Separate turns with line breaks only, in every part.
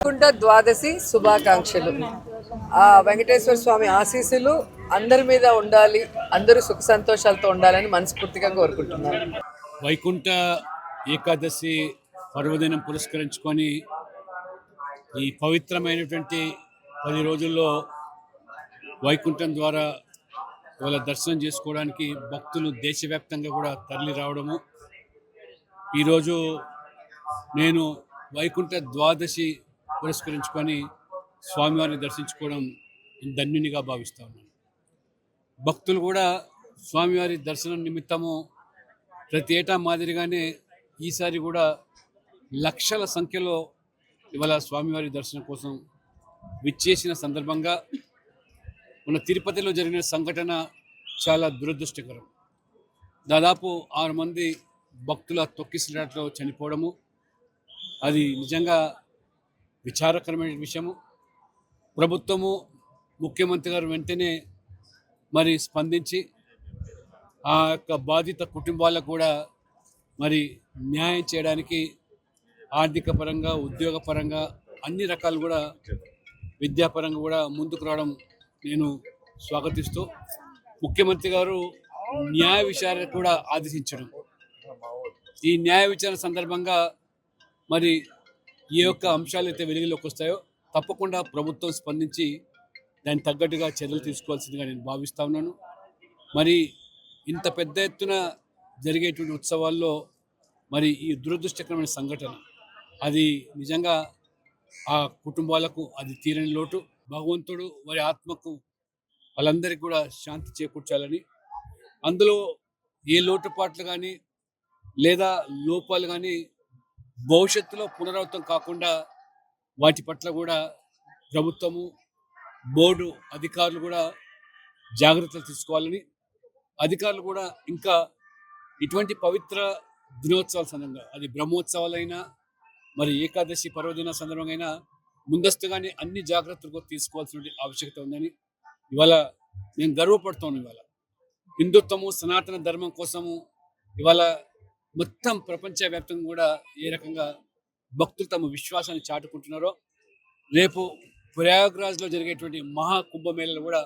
వైకుంఠ ద్వాదశి శుభాకాంక్షలు. ఆ వెంకటేశ్వర స్వామి ఆశీస్సులు అందరి మీద ఉండాలి, అందరూ సుఖ సంతోషాలతో ఉండాలని మనస్ఫూర్తిగా కోరుకుంటున్నాను.
వైకుంఠ ఏకాదశి పర్వదినం పురస్కరించుకొని ఈ పవిత్రమైనటువంటి 10 రోజుల్లో వైకుంఠం ద్వారా వాళ్ళ దర్శనం చేసుకోవడానికి భక్తులు దేశవ్యాప్తంగా కూడా తరలి రావడము. ఈరోజు నేను వైకుంఠ ద్వాదశి పురస్కరించుకొని స్వామివారిని దర్శించుకోవడం ధన్యునిగా భావిస్తా ఉన్నాను. భక్తులు కూడా స్వామివారి దర్శనం నిమిత్తము ప్రతి ఏటా మాదిరిగానే ఈసారి కూడా లక్షల సంఖ్యలో ఇవాళ స్వామివారి దర్శనం కోసం విచ్చేసిన సందర్భంగా మన తిరుపతిలో జరిగిన సంఘటన చాలా దురదృష్టకరం. దాదాపు 6 మంది భక్తుల తొక్కిసలాటలో చనిపోవడము అది నిజంగా విచారకరమైన విషయము. ప్రభుత్వము, ముఖ్యమంత్రి గారు వెంటనే మరి స్పందించి ఆ యొక్క బాధిత కుటుంబాలకు కూడా మరి న్యాయం చేయడానికి ఆర్థిక పరంగా, ఉద్యోగపరంగా అన్ని రకాలు కూడా, విద్యాపరంగా కూడా ముందుకు రావడం నేను స్వాగతిస్తూ, ముఖ్యమంత్రి గారు న్యాయ విచారణ కూడా ఆదేశించడం, ఈ న్యాయ విచారణ సందర్భంగా మరి ఏ యొక్క అంశాలు అయితే వెలుగులోకి వస్తాయో తప్పకుండా ప్రభుత్వం స్పందించి దానికి తగ్గట్టుగా చర్యలు తీసుకోవాల్సిందిగా నేను భావిస్తూ ఉన్నాను. మరి ఇంత పెద్ద ఎత్తున జరిగేటువంటి ఉత్సవాల్లో మరి ఈ దురదృష్టకరమైన సంఘటన అది నిజంగా ఆ కుటుంబాలకు అది తీరని లోటు. భగవంతుడు వారి ఆత్మకు వాళ్ళందరికీ కూడా శాంతి చేకూర్చాలని, అందులో ఏ లోటుపాట్లు కానీ లేదా లోపాలు కానీ భవిష్యత్తులో పునరావృతం కాకుండా వాటి పట్ల కూడా ప్రభుత్వము, బోర్డు అధికారులు కూడా జాగ్రత్తలు తీసుకోవాలని, అధికారులు కూడా ఇంకా ఇటువంటి పవిత్ర దినోత్సవాల సందర్భంగా అది బ్రహ్మోత్సవాలైనా మరి ఏకాదశి పర్వదిన సందర్భంగా అయినా ముందస్తుగానే అన్ని జాగ్రత్తలు తీసుకోవాల్సిన ఆవశ్యకత ఉందని ఇవాళ నేను గర్వపడుతాను. ఇవాళ హిందుత్వము, సనాతన ధర్మం కోసము ఇవాళ మొత్తం ప్రపంచవ్యాప్తంగా కూడా ఏ రకంగా భక్తులు తమ విశ్వాసాన్ని చాటుకుంటున్నారో, రేపు ప్రయాగ్రాజ్లో జరిగేటువంటి మహాకుంభమేళలో కూడా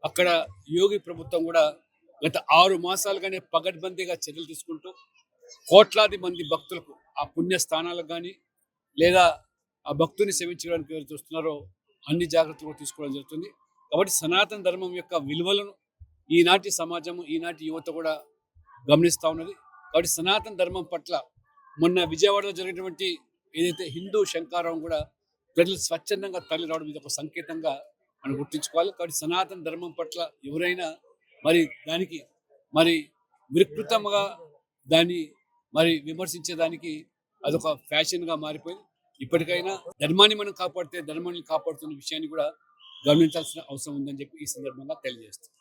అక్కడ యోగి ప్రభుత్వం కూడా గత 6 మాసాలుగానే పగడ్బందీగా చర్యలు తీసుకుంటూ కోట్లాది మంది భక్తులకు ఆ పుణ్య స్థానాలకు కానీ లేదా ఆ భక్తుని సేవించడానికి ఎవరు చూస్తున్నారో అన్ని జాగ్రత్తలు తీసుకోవడం జరుగుతుంది. కాబట్టి సనాతన ధర్మం యొక్క విలువలను ఈనాటి సమాజము, ఈనాటి యువత కూడా గమనిస్తూ ఉన్నది. కాబట్టి సనాతన ధర్మం పట్ల మొన్న విజయవాడలో జరిగినటువంటి ఏదైతే హిందూ శంకారావం కూడా ప్రజలు స్వచ్ఛందంగా తరలి రావడం ఇది ఒక సంకేతంగా మనం గుర్తించుకోవాలి. కాబట్టి సనాతన ధర్మం పట్ల ఎవరైనా మరి దానికి మరి వికృతంగా దాన్ని మరి విమర్శించేదానికి అదొక ఫ్యాషన్గా మారిపోయింది. ఇప్పటికైనా ధర్మాన్ని మనం కాపాడితే ధర్మాన్ని కాపాడుతున్న విషయాన్ని కూడా గమనించాల్సిన అవసరం ఉందని చెప్పి ఈ సందర్భంగా తెలియజేస్తాం.